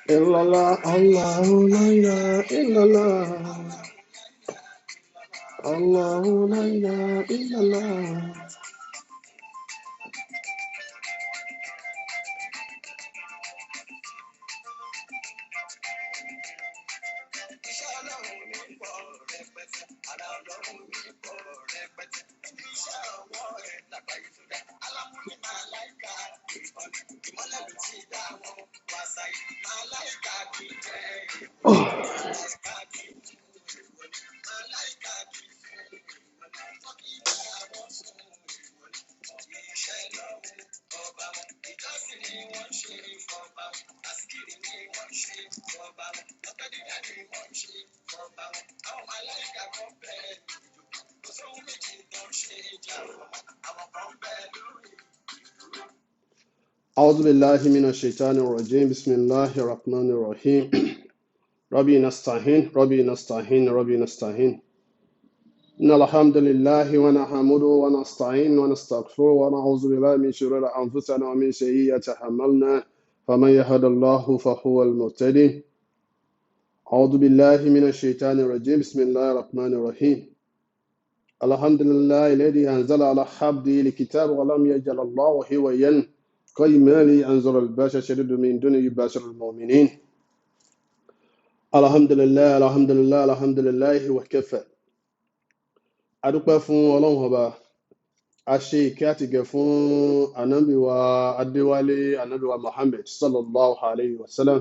illallah, Allahu la ilaha illallah, Allahu la ilaha illallah. أعوذ بالله من الشيطان الرجيم بسم الله الرحمن الرحيم ربي نستعين إن الحمد لله ونحمده ونستعين ونستغفره ونعوذ بالله من شرور أنفسنا ومن سيئات أعمالنا فمن يهد الله فهو المهتدي أعوذ بالله من الشيطان الرجيم بسم الله الرحمن الرحيم الحمد لله الذي أنزل على عبده الكتاب ولم يجعل الله عوجا قيما لينظر البشر شديد من دون يبشر المؤمنين الحمد لله وكفى adúpẹ́ fún Ọlọ́run ọba a ṣe ìkẹ́ àti ìgẹ̀ fún ànábì wa adéwálé ànábì wa Muhammad sallallahu alayhi wa sallam.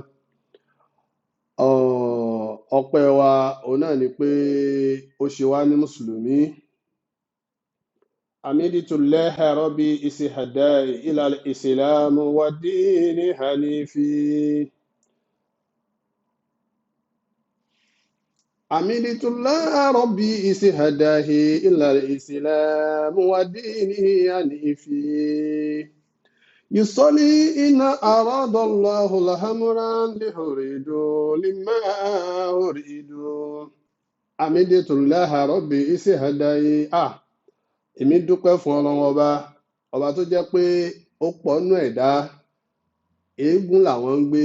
Ọpẹ́ wa òun náà ni pé ó ṣe wá ní mùsùlùmí. Amiditullahi rabbi isihadai ilal islam wa dini hanifi. Amiditullahi rabbi isihadai ilal islam wa dini hanifi. يصلي إن أراد الله لأمرا ليريد لما أريد أمدت الله ربي إسهداي èmi dúpẹ́ fún Ọlọ́run ọba tó jẹ́ pé ó pọ̀ nú ẹ̀dá eégún làwọn ń gbé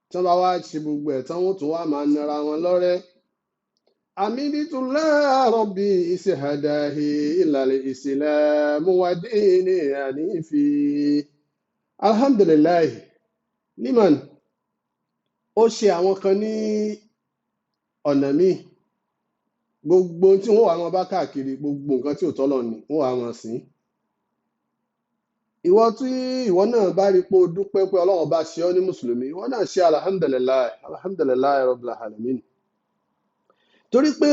tí wọ́n bá wá ṣe gbogbo ẹ̀ tán wọ́n tún wá máa nara wọn lọ́rẹ́. أمدت الله ربي إسهداه إلى الإسلام ودين حنيفي. Alhamdulillahi liman ó ṣe àwọn kan ní ọ̀nà míì gbogbo tí wọ́n wà wọn bá káàkiri gbogbo nǹkan tí ò tọ́lọ̀ ni wọ́n wà wọn sí. Ìwọ tí ìwọ náà bá rí pé o dúpẹ́ pé Ọlọ́run bá ṣe ọ́ ní mùsùlùmí ìwọ náà ṣe alhamdulillahi rabbil alamin. Torí pé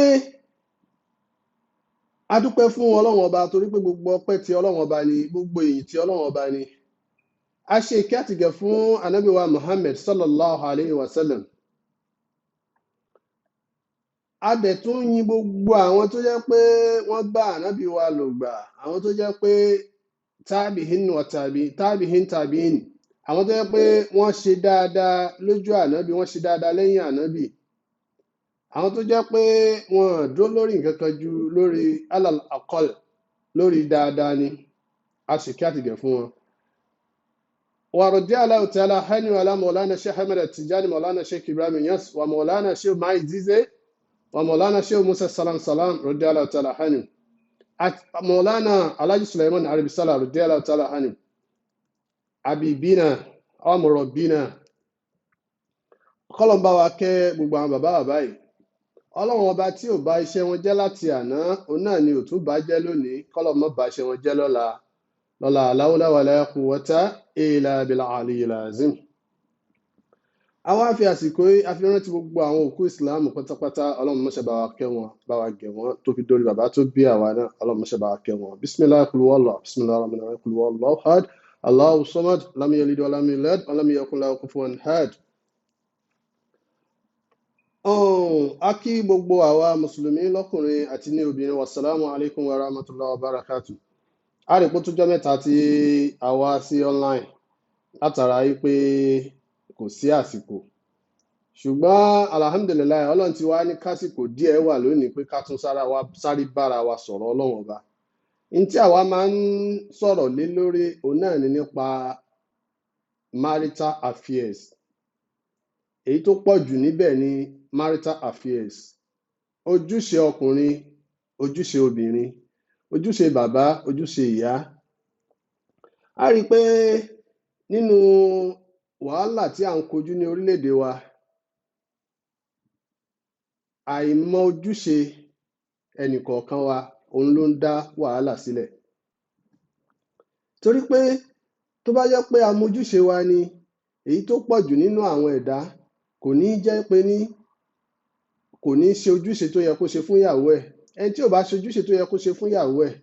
a dúpẹ́ fún Ọlọ́run ọba torí pé gbogbo ọpẹ́ tí Ọlọ́run ọba ni gbogbo èyí tí Ọlọ́run ọba ni. A ṣe ìkẹ́ àti ìgẹ̀ fún ànábì wa Muhammad sallallahu alayhi wa sallam. A dẹ̀ tún yìn gbogbo àwọn tó jẹ́ pé wọ́n bá ànábì wa lò gbà àwọn tó jẹ́ pé tábìhín tàbíhín àwọn tó jẹ́ pé wọ́n ṣe dáadáa lójú ànábì wọ́n ṣe dáadáa lẹ́yìn ànábì àwọn tó jẹ́ pé wọ́n dúró lórí nǹkan kan ju lórí alal aqal lórí dáadáa ni a ṣe ìkẹ́ àti ìgẹ̀ fún wọn. ورضي الله تعالى عنه على مولانا شيخ أحمد التجاني مولانا شيخ إبراهيم ياس ومولانا شيخ ماي زيزي ومولانا شيخ موسى سلام رضي الله تعالى عنه مولانا الحاج سليمان عربي صلاح رضي الله تعالى عنه حبيبنا ومربينا kọ́lọ́n bá wa kẹ́ gbogbo àwọn bàbá yìí Ọlọ́run ọba tí ò bá iṣẹ́ wọn jẹ́ láti àná òun náà ni ò tún bá jẹ́ lónìí kọ́lọ́n má bá iṣẹ́ wọn jẹ́ lọ́la la hawla wala quwwata illa billahi aliyyil azim. Àwa fi àsìkò yìí a fi rántí gbogbo àwọn òkú ìsìláàmù pátápátá Ọlọ́run má ṣe bá wa kẹ́ wọn bá wa gẹ̀ wọ́n tó fi dórí bàbá tó bí àwa náà Ọlọ́run má ṣe bá wa kẹ́ wọn. Bismillah qul huwallahu bismillahir rahmanir rahim qul huwallahu ahad Allahu samad lam yalid wa lam yulad wa lam yakul lahu kufuwan ahad. A kí gbogbo àwa mùsùlùmí lọ́kùnrin àti ní obìnrin wassalamu alaikum wa rahmatullahi wa barakatuh. A rí pé tó jọ́ mẹ́ta tí a wá sí online látara wípé kò sí àsìkò ṣùgbọ́n alhamdulilayi Ọlọ́run ti wá ní kásìkò díẹ̀ wà lónìí pé ká tún sáré bára wa sọ̀rọ̀ Ọlọ́run ọba n tí àwa máa ń sọ̀rọ̀ lé lórí òun náà ni nípa marital affairs. Èyí tó pọ̀ jù níbẹ̀ ni marital affairs. Ojúṣe ọkùnrin, ojúṣe obìnrin, ojúṣe bàbá, ojúṣe ìyá. A rí i pé nínú wàhálà tí à ń kojú ní orílẹ̀-èdè wa, àìmọ̀ ojúṣe ẹnìkọ̀ọ̀kan wa òun ló ń dá wàhálà sílẹ̀. Torí pé tó bá jẹ́ pé a mojúṣe wa ni, èyí tó pọ̀ jù nínú àwọn ẹ̀dá kò ní jẹ́ pé kò ní ṣe ojúṣe tó yẹ kó ṣe fún ìyàwó ẹ̀. Ẹni tí ò bá ṣe ojúṣe tó yẹ kó ṣe fún ìyàwó ẹ̀,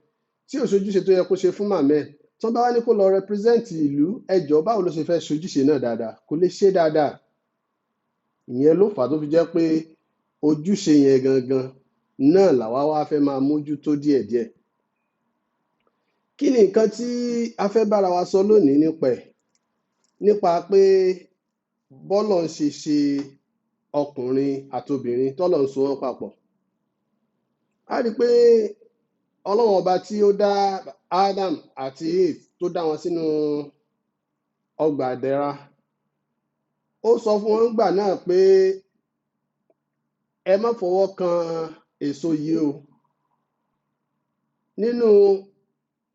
tí ò ṣe ojúṣe tó yẹ kó ṣe fún màmá ẹ̀, tán bá wá ní kó lọ represent ìlú, ẹ jọ̀ọ́ báwo ló ṣe fẹ́ ṣe ojúṣe náà dáadáa? Kò lè ṣe dáadáa. Ìyẹn ló fà á tó fi jẹ́ pé ojúṣe yẹn gangan náà làwa wá fẹ́ máa mójútó díẹ̀díẹ̀. Kí ni nǹkan tí a fẹ́ bára wa sọ lónìí nípa ẹ̀? Nípa pé bọ́lọ̀ ń ṣe ọkùnrin àtobìnrin tọ́lọ̀ ń so wọ́n papọ̀. A rí i pé Ọlọ́run ọba tí ó dá Adam àti Eve tó dá wọn sínú ọgbà ìdẹ̀ra, ó sọ fún wọn nígbà náà pé ẹ má fọwọ́ kan èso yìí o. Nínú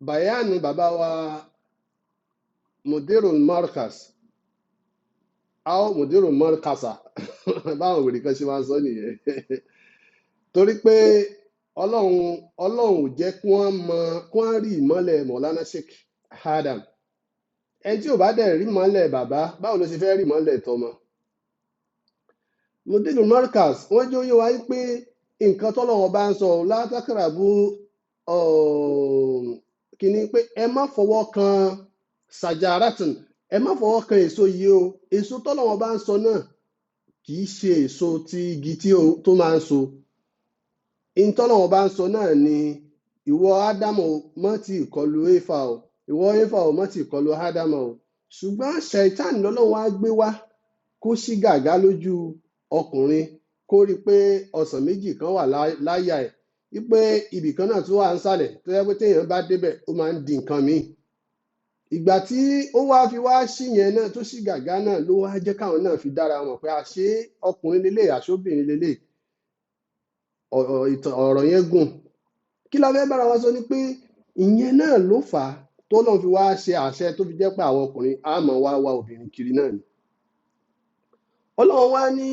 bàyáànù bàbá wa Mudirul Markaz, Mudirul Markaza báwọn wèrè kan ṣe máa ń sọ nìyẹn. Torí pé Ọlọ́run ò jẹ́ kí wọ́n rí ìmọ́lẹ̀ Mọ̀lánà Sheikh Adam. Ẹni tí ò bá dẹ̀ rí ìmọ́lẹ̀ bàbá, báwo ló ṣe fẹ́ rí ìmọ́lẹ̀ tọmọ? Mudirul Markaz wọ́n jẹ́ ó yé wa pé nǹkan tọ́lọ́run bá ń sọ látàkàràbù kìíní pé ẹ má fọwọ́ kan sàjàràtùn, ẹ má fọwọ́ kan èso yìí o. Èso tọ́lọ́run bá ń sọ náà kì í ṣe èso ti igi tó máa ń so. Ìtọ́lọ́run bá ń sọ náà ni ìwọ Ádámù má ti kọlu Éfà o, ìwọ Éfà o má ti kọlu Ádámù o. Ṣùgbọ́n Ṣàítánì lọ́lọ́run wá gbé wá kó ṣí gàgá lójú ọkùnrin, kó rí i pé ọsàn méjì kan wà láyà ẹ̀, wípé ibì kan náà tó wà nísàlẹ̀ tó yẹ pé téèyàn bá débẹ̀ ó máa ń di nǹkan míì. Ìgbà tí ó wá fi wá ṣí yẹn náà tó ṣí gàgá náà ló wá jẹ́ káwọn náà fi dára wọn pé àṣé ọkùnrin lélẹ̀, àṣóbìnrin lélẹ̀. Ọ̀rọ̀ yẹn gùn. Kí la fẹ́ bára wa sọ ni pé ìyẹn náà ló fà á tó lọ́n fi wá ṣe àṣẹ tó fi jẹ́ pé àwọn ọkùnrin á máa wá obìnrin kiri náà ni. Ọlọ́run wá ní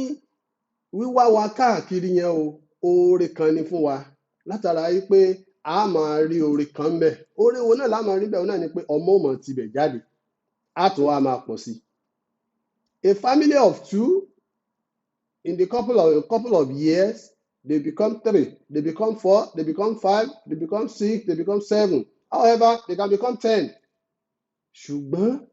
wíwá wa káàkiri yẹn o, oore kan ni fún wa, látara wípé a máa rí oore kan bẹ̀. Oore wo náà la máa rí bẹ̀ náà ni pé ọmọ ò mọ̀ tibẹ̀ jáde, á tún wá máa pọ̀ sí. A family of two, in the couple of years, they become 3, they become 4, they become 5, they become 6, they become 7. However, they can become 10. Ṣùgbọ́n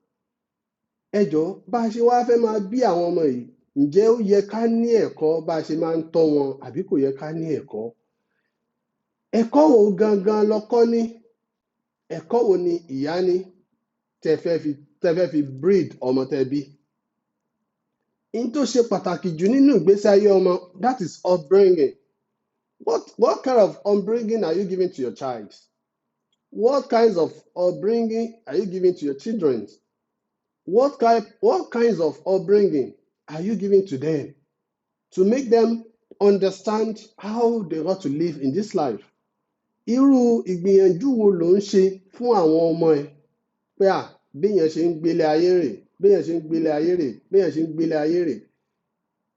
ẹ jọ̀ọ́ bá a ṣe wá fẹ́ máa bí àwọn ọmọ yìí, ǹjẹ́ ó yẹ ká ní ẹ̀kọ́ bá a ṣe máa ń tọ́ wọn àbí kò yẹ ká ní ẹ̀kọ́? Ẹ̀kọ́ wo gangan lọkọ ní? Ẹ̀kọ́ wo ni ìyá ní tẹ́ fẹ́ fi breed ọmọ tẹ́ bí? In tó ṣe pàtàkì jù nínú ìgbésí ayé ọmọ, that is upbringing. What kind of upbringing are you giving to your child? What kinds of upbringing are you giving to your children? What kinds of upbringing are you giving to them to make them understand how they ought to live in this life? Irú ìgbìyànjú wo ló ń ṣe fún àwọn ọmọ ẹ pé béèyàn ṣe ń gbélé ayé rè, béèyàn ṣe ń gbélé ayé rè, béèyàn ṣe ń gbélé ayé rè.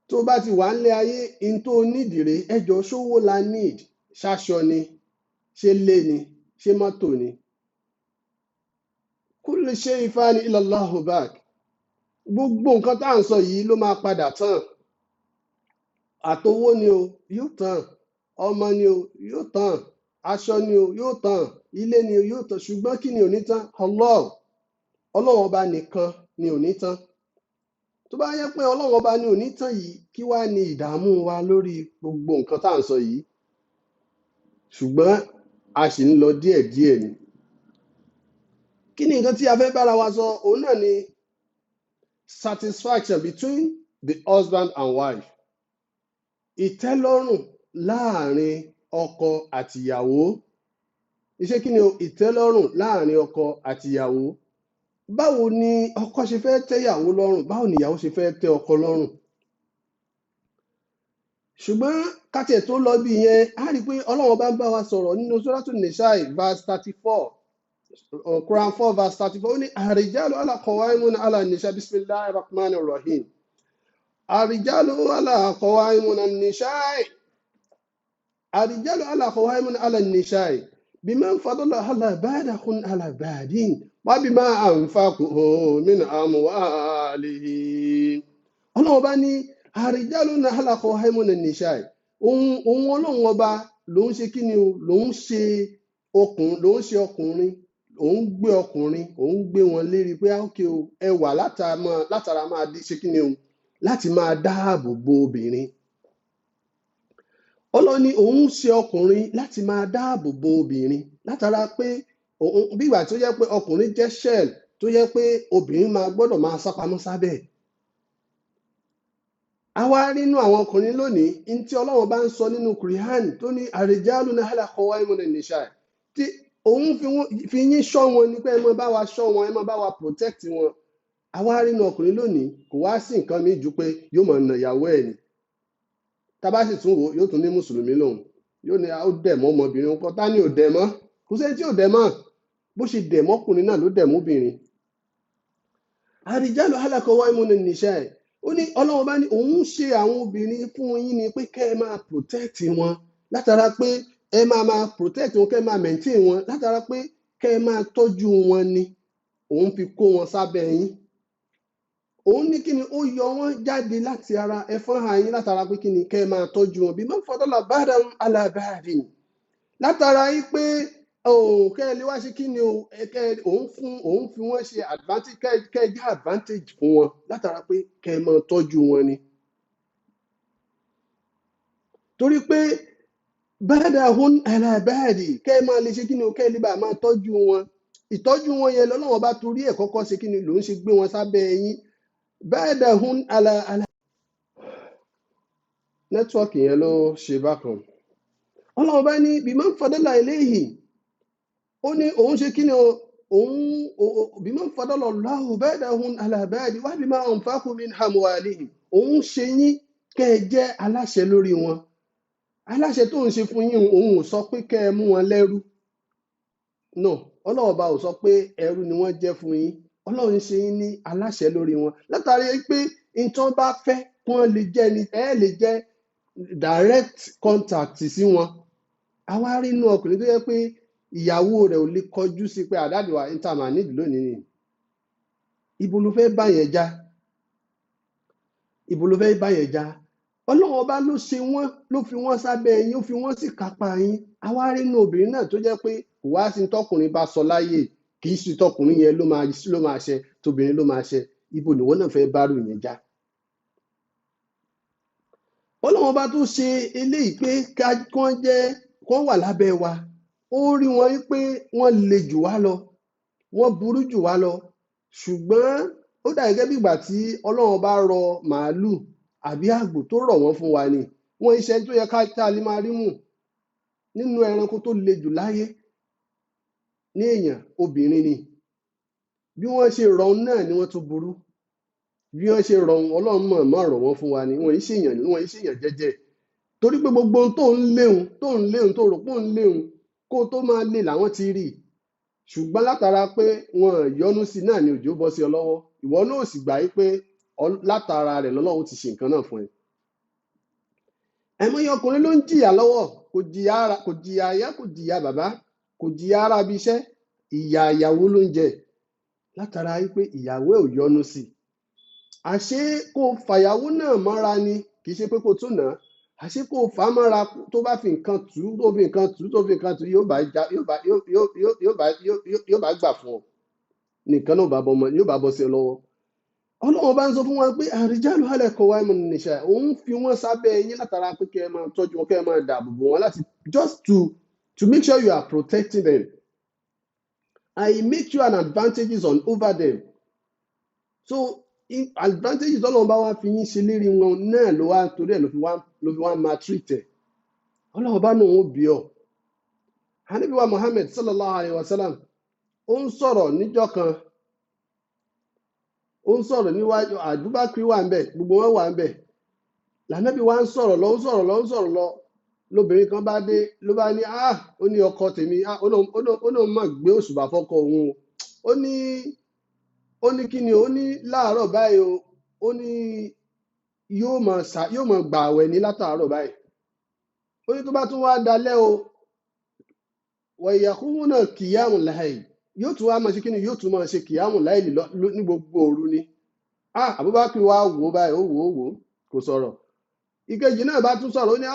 Tó bá ti wà nílé ayé, in tó nídìí rè, ẹ jọ̀ọ́ ṣówó la need, ṣaṣọ ni, ṣé lé ni, ṣé mọ́tò ni. Kullu shay'in fani illa Allahu baq. Gbogbo nǹkan tá à ń sọ yìí ló máa padà tán. Àtowó ni o, yóò tán. Ọmọ ni o, yóò tán. Aṣọ ni o, yóò tán. Ilé ni o, yóò tán. Ṣùgbọ́n kí ni ò ní tán? Ọlọ́run ọba nìkan ni ò ní tán. Tó bá yẹ pé Ọlọ́run ọba ni ò ní tán yìí, kí wá ní ìdààmú wa lórí gbogbo nǹkan tá à ń sọ yìí? Ṣùgbọ́n a sì ń lọ díẹ̀díẹ̀ ni. Kí ni nǹkan tí a fẹ́ bára wa sọ? Òun náà ni satisfaction between the husband and wife. Ìtẹ́lọ́rùn láàrin ọkọ àtìyàwó. iṣẹ́ kí ni o ìtẹ́lọ́rùn láàrin ọkọ àti ìyàwó. Báwo ni ọkọ ṣe fẹ́ tẹ́ ìyàwó lọ́rùn, báwo ni ìyàwó ṣe fẹ́ tẹ́ ọkọ lọ́rùn. Ṣùgbọ́n kátiẹ̀ tó lọ bí yẹn á rí i pé Ọlọ́run bá ń bá wa sọ̀rọ̀ nínú Suratul Nisa verse 34, Quran 4 verse 34, ó ní ar-rijalu qawwamuna 'ala an-nisa, bismillahir rahmanir rahim. Ar-rijalu qawwamuna 'ala an-nisa, ar-rijalu qawwamuna 'ala an-nisa bima faddala ba'dahum 'ala ba'din wa bima anfaqu min amwalihim. Ọlọ́run bá ní àrìjálù náà qawwamuna 'ala an-nisa, òun Ọlọ́run ọba ló ń ṣe kí ni o, ló ń ṣe ọkùnrin, òun gbé ọkùnrin, òun gbé wọn lérí pé ókè o, ẹ wà látara máa ṣe kí ni o, láti máa dáàbò bo obìnrin. Ọlọ́run ní òun ṣe ọkùnrin láti máa dáàbò bo obìnrin látara pé bí ìgbà tó yẹ pé ọkùnrin jẹ́ shell tó yẹ pé obìnrin máa gbọ́dọ̀ máa sápamọ́ sábẹ́. A wá rí inú àwọn ọkùnrin lónìí ní tí Ọlọ́run bá ń sọ nínú Quran tó ní ar-rijalu qawwamuna 'ala an-nisa, tí òun fi yín ṣọ́ wọn ní pé ẹ máa bá wa ṣọ́ wọn, ẹ máa bá wa protect wọn. A wá rí inú ọkùnrin lónìí kò wá sí nǹkan míì ju pé yóò máa na ìyàwó ẹ̀ ni. Tá bá sì tún wò yóò tún ní mùsùlùmí lòun, yóò ní ó dẹ̀ mọ́ ọmọbìnrin ńkọ́, ta ni ò dẹ̀ mọ́, kò sẹ́ni tí ò dẹ̀ mọ́, bó ṣe dẹ̀ mọ́kùnrin náà ló dẹ̀ mọ́bìnrin. Ar-rijalu qawwamuna 'ala an-nisa, ó ní Ọlọ́run bá ní òun ṣe àwọn obìnrin fún yín ni pé kẹ́ ẹ máa protect wọn látara pé ẹ máa protect wọn, kẹ́ ẹ máa maintain wọn látara pé kẹ́ ẹ máa tọ́jú wọn ni òun fi kó wọn sábẹ́ yín. Òun ní kí ni ó yọ wọ́n jáde láti ara ẹ̀fọn àyín látara pé kí ni kẹ́ ẹ máa tọ́jú wọn bima faddala ba'dahum 'ala ba'din, látara yí pé kẹ́ ẹ lè wá ṣe kí ni o, òun fi wọ́n ṣe advantage, kẹ́ ẹ jẹ́ advantage fún wọn látara pé kẹ́ ẹ máa tọ́jú wọn ni. Torí pé ba'dahum 'ala ba'din, kẹ́ ẹ máa lè ṣe kí ni o, kẹ́ ẹ lè bá máa tọ́jú wọn. Ìtọ́jú wọn yẹn lọ́lọ́run bá torí ẹ̀ kọ́kọ́ ṣe kí ni lòun ṣe gbé wọn sábẹ́ yín. Ba'dahum 'ala nẹ́tíwọ́ọ̀kì yẹn ló ṣe bákan. Ọlọ́run bá ní bima faddala ilayhi, ó ní òun ṣe kí ni o, òun bima faddala Allahu ba'dahum 'ala ba'din wa bima anfaqu min amwalihim, òun ṣe yín kẹ́ ẹ jẹ́ aláṣẹ lórí wọn. Aláṣẹ tó ń ṣe fún yín òun ò sọ pé kẹ́ ẹ mú wọn lẹ́rú. No, Ọlọ́run bá ò sọ pé ẹrú ni wọ́n jẹ́ fún yín. Ọlọ́run ṣe yín ní aláṣẹ lórí wọn látàrí pé nǹkan bá fẹ́ kí wọ́n lè jẹ́ ni ẹ lè jẹ́ direct contact sí wọn. A wá rí inú ọkùnrin tó yẹ pé ìyàwó rẹ̀ ò lè kọjú sí pé àdáàdì wa ìtàmà nídìí lónìí ni. Ibo ló fẹ́ bá yẹn já? Ibo ló fẹ́ bá yẹn já? Ọlọ́run ọba ló ṣe wọ́n, ló fi wọ́n sábẹ́ yín, ó fi wọ́n sì kápá yín. A wá rí inú obìnrin náà tó jẹ́ pé kò wá sí tọkùnrin bá sọ láyè, kì í sí tọkùnrin yẹn ló máa ṣe, tóbìnrin ló máa ṣe. Ibo ni wọ́n náà fẹ́ bá rù yẹn já? Ọlọ́run ọba tó ṣe eléyìí pé kán wà lábẹ́ wa, ó rí wọn pé wọ́n le jù wá lọ, wọ́n burú jù wá lọ. Ṣùgbọ́n ó dà gẹ́gẹ́ bí ìgbà tí Ọlọ́run bá rọ màálù àbí àgbò tó rọ̀ wọ́n fún wa ni. Wọ́n iṣẹ́ tó yẹ ká lè máa rí mú nínú ẹranko tó le jù láyé ní èèyàn, obìnrin ni. Bí wọ́n ṣe rọ̀ náà ni wọ́n tún burú. Bí wọ́n ṣe rọ̀ Ọlọ́run mọ̀ rọ̀ wọ́n fún wa ni. Wọ́n ṣèyàn jẹ́jẹ́. Torí pé gbogbo ohun tó ń léhun tó rò pé ó ń léhun kó tó máa lé làwọn ti rí. Ṣùgbọ́n látara pé wọn yọ́nú sí náà ni òjò bọ́ sí ọ lọ́wọ́. Ìwọ náà sì gbà yí pé látara rẹ̀ lọ́lọ́run ti ṣe nǹkan náà fún ẹ. Àìmọye ọkùnrin ló ń jìyà lọ́wọ́, kò jìyà ìyá, kò jìyà bàbá, kò jìyà ara ibi iṣẹ́, ìyà ìyàwó ló ń jẹ látara yí pé ìyàwó ẹ̀ ò yọ́nú sí. Àṣé kó fàyàwó náà mọ́ra ni, kì í ṣe pé kó tún nà á. Àṣé kó fà á mọ́ra tó bá fi nǹkan tù ú, tó fi nǹkan tù ú, yóò bá gbà fún ọ. Nìkan náà yóò bá bọ́ sí ọ lọ́wọ́. Ọlọ́run bá ń sọ fún wa pé ar-rijalu qawwamuna 'ala an-nisa, òun fi wọ́n sábẹ́ yín látara pé kẹ́ ẹ máa tọ́jú wọn, kẹ́ ẹ máa dáàbò bò wọn láti just to make sure you are protecting them. I make you an advantages over them. So advantages Ọlọ́run bá wá fi yín ṣe lérí wọn náà ló wá torí ẹ̀ ló fi wá máa treat ẹ̀. Ọlọ́run bá náà ó bí ọ. Ànábì wa Muhammad sallallahu alayhi wa sallam ó ń sọ̀rọ̀ níjọ́ kan, ó ń sọ̀rọ̀ níwájú Abubakar wà ń bẹ̀, gbogbo wọn wà ń bẹ̀. Lànábì wa ń sọ̀rọ̀ lọ, ń sọ̀rọ̀ lọ, ń sọ̀rọ̀ lọ. Lóbìnrin kan bá dé, ló bá ní, ó ní ọkọ tèmi, ó lóun mọ̀ gbé òṣùbà fọ́kọ òun o. Ó ní kí ni, ó ní láàárọ̀ báyìí o, ó ní yóò mọ̀ gbà àwẹ̀ ní látàárọ̀ báyìí. Ó ní tó bá tún wá dalẹ́ o, wọ̀yẹ̀kúnmú náà kìyàmù láì, yóò tún wá máa ṣe kí ni, yóò tún máa ṣe kìyàmù láì ní gbogbo òru ni. Abubakar wá wò ó báyìí, ó wò ó, kò sọ̀rọ̀. Ìkejì náà bá tún sọ̀rọ̀, ó ní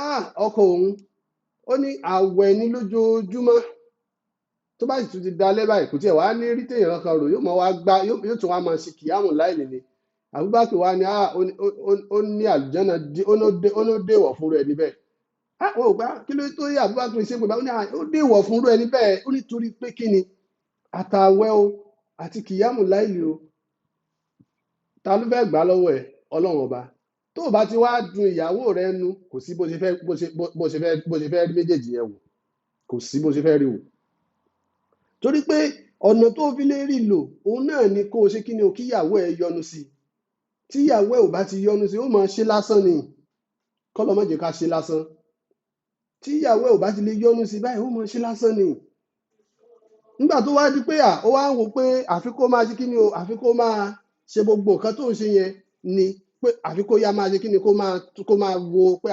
ọkọ òun, ó ní àwẹ̀ ní lójoojúmọ́, tó bá sì tún ti dalẹ́ báyìí kò tiẹ̀ wá ní rí téèyàn kan rò, yóò mọ̀ wá gbá, yóò tún wá máa ṣe kìyàmù láì ni. Abubakar wá ní ó ní àlùjànnà, ó ní ó déwọ̀ fún rẹ̀ níbẹ̀. Àwọn ògbà kí ló tó yẹ Abubakar ṣe pé báwo ni ó déwọ̀ fún rẹ̀ níbẹ̀, ó nítorí pé kí ni àtàwẹ̀ o àti kìyàmù láì o, ta ló fẹ́ gbà lọ́wọ́ ẹ̀? Ọlọ́run ọba. Tó o bá ti wá dun ìyàwó rẹ nu, kò sí bó ṣe fẹ́ rí méjèèjì yẹn wò, kò sí bó ṣe fẹ́ rí wò. Torí pé ọ̀nà tó fi lè rí lò òun náà ni kó o ṣe kí ni o, kí ìyàwó ẹ yọ́nú sí i. Tí ìyàwó ẹ ò bá ti yọ́nú sí i, ó máa ṣe lásán ni, kọ́lọ́ má jẹ́ ká ṣe lásán. Tí ìyàwó ẹ ò bá ti lè yọ́nú sí i báyìí, ó máa ṣe lásán ni. Nígbà tó wá di pé ó wá ń wò pé àfi kó máa ṣe kí ni o, àfi kó máa ṣe gbogbo nǹkan tó ń ṣe yẹn ni, pé àfi kó yá máa ṣe kí ni, kó máa wo pé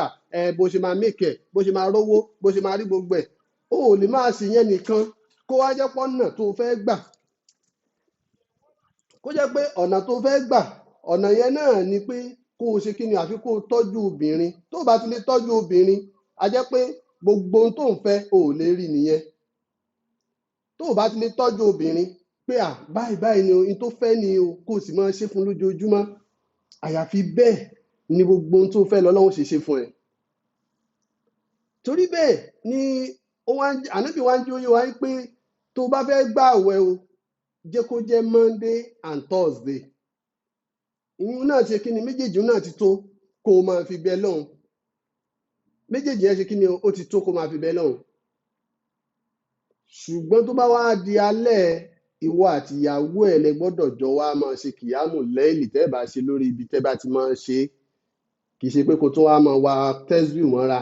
bó ṣe máa mèkè, bó ṣe máa rówó, bó ṣe máa rí gbogbo ẹ̀. Ó ò lè máa ṣe yẹn nìkan, kó wá jẹ́ pọ́nà tó fẹ́ gbà, kó jẹ́ pé ọ̀nà tó fẹ́ gbà, ọ̀nà yẹn náà ni pé kó o ṣe kí ni, àfi kó o tọ́jú obìnrin. Tó o bá ti lè tọ́jú obìnrin, a jẹ́ pé gbogbo ohun tó ń fẹ́ o ò lè rí nìyẹn. Tó o bá ti lè tọ́jú obìnrin pé báyìí ni o, ohun tó fẹ́ ni o, kó o sì máa ṣe fún lójoojúmọ́, àyàfi bẹ́ẹ̀ ni gbogbo ohun tó fẹ́ lọ́lọ́run ṣe fún ẹ. Torí bẹ́ẹ̀ ni Ànábì wa ń jẹ́ ó yé wa pé tó bá fẹ́ gbààwẹ̀ o, jẹ́ kó jẹ́ Monday and Thursday. Ìyún náà ṣe kí ni, méjèèjì náà ti tó kó o máa fi bẹ lọ́hùn. Méjèèjì yẹn ṣe kí ni, ó ti tó kó o máa fi bẹ lọ́hùn. Ṣùgbọ́n tó bá wá di alẹ́, ìwọ àti ìyàwó ẹ̀ lẹ gbọ́dọ̀ jọ wá máa ṣe kìyàmù láìlì tẹ́ bá ṣe lórí ibi tẹ́ bá ti máa ṣe. Kì í ṣe pé kó tó wá máa wá tẹ́síbù mọ́ra,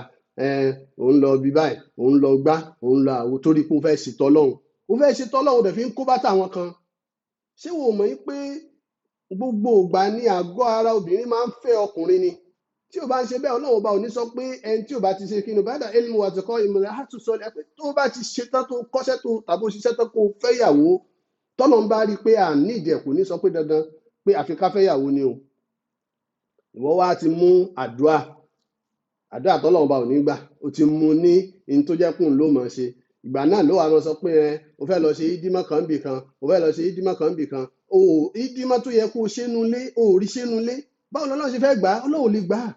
òun lọ bí báyìí, òun lọ gbá, òun lọ àwo, torí pé ó fẹ́ ṣe tọ́lọ́hun. Ó fẹ́ ṣe tọ́lọ́hun, dẹ̀ fi ń kó bá tàwọn kan. Ṣé wo mọ̀ pé gbogbo ìgbà ni àgọ́ ara obìnrin máa ń fẹ́ ọkùnrin ni? Tí o bá ń ṣe bẹ́ẹ̀, Ọlọ́run ọba ò ní sọ pé ẹni tí o bá ti ṣe kí ni, bá dà ilmu wa ti kọ́ ìmọ̀lẹ̀ á tún sọ ẹ pé tó bá ti ṣe tán, tó kọ́ṣẹ́ tó tàbí òṣìṣẹ́ tán kó fẹ́ yàwó, tọ́lọ́ ń bá rí i pé ní ìdí ẹ̀ kò ní sọ pé dandan pé àfi ká fẹ́ yàwó ni o. Ìwọ wá ti mú àdúrà tọ́lọ́ ọba ò ní gbà, o ti mú ní in tó jẹ́ kùn ló mọ̀ ṣe. Ìgbà náà ló wà lọ sọ pé o fẹ́ lọ ṣe ídímọ̀ kan bì kan, o fẹ́ lọ ṣe ídímọ̀ kan bì kan. Ídímọ̀ tó yẹ kó o ṣe nulé, o ò rí ṣe nulé. Báwo lọ́lọ́run ṣe fẹ́ gbà á? Ọlọ́run ò lè gbà á.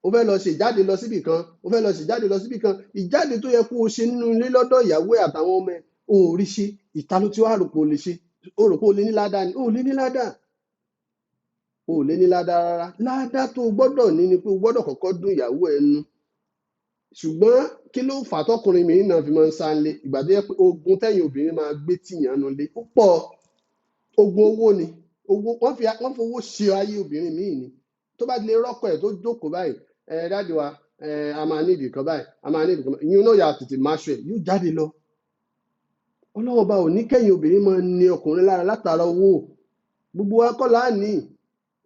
O fẹ́ lọ ṣe ìjáde lọ síbì kan, o fẹ́ lọ ṣe ìjáde lọ síbì kan, ìjáde tó yẹ kó o ṣe nínú ilé lọ́dọ̀ ìyàwó ẹ̀ àtàwọn ọmọ ẹ̀, o ò rí ṣe. Ìta ló ti wá rò pé o lè ṣe, o rò pé o lè ní ládàá ni, o ò lè ní ládàá, o ò lè ní ládàá rárá. Ládàá tó o gbọ́dọ̀ ní ni pé o gbọ́dọ̀ kọ́kọ́ dùn ìyàwó ẹ̀ nu. Ṣùgbọ́n kí ló fà tọkùnrin mi náà fi máa ń sá ń lé? Ìgbà tó yẹ pé ogun tẹ̀yìn obìnrin máa gbé tìyàn nu lé ó pọ̀. Ogun owó ni, wọ́n fowó ṣe ayé obìnrin míì ni. Tó bá lè rọ́kọ̀ ẹ̀ tó jókòó báyìí, dáàdi wa, a máa ní ìdì kan báyìí, a máa ní ìdì kan báyìí, ìyún náà yà tètè máa ṣe yóò jáde lọ. Ọlọ́run bá ò ní kẹ́yìn obìnrin máa ní ọkùnrin lára látara owó. Gbogbo wa kọ́ láàní.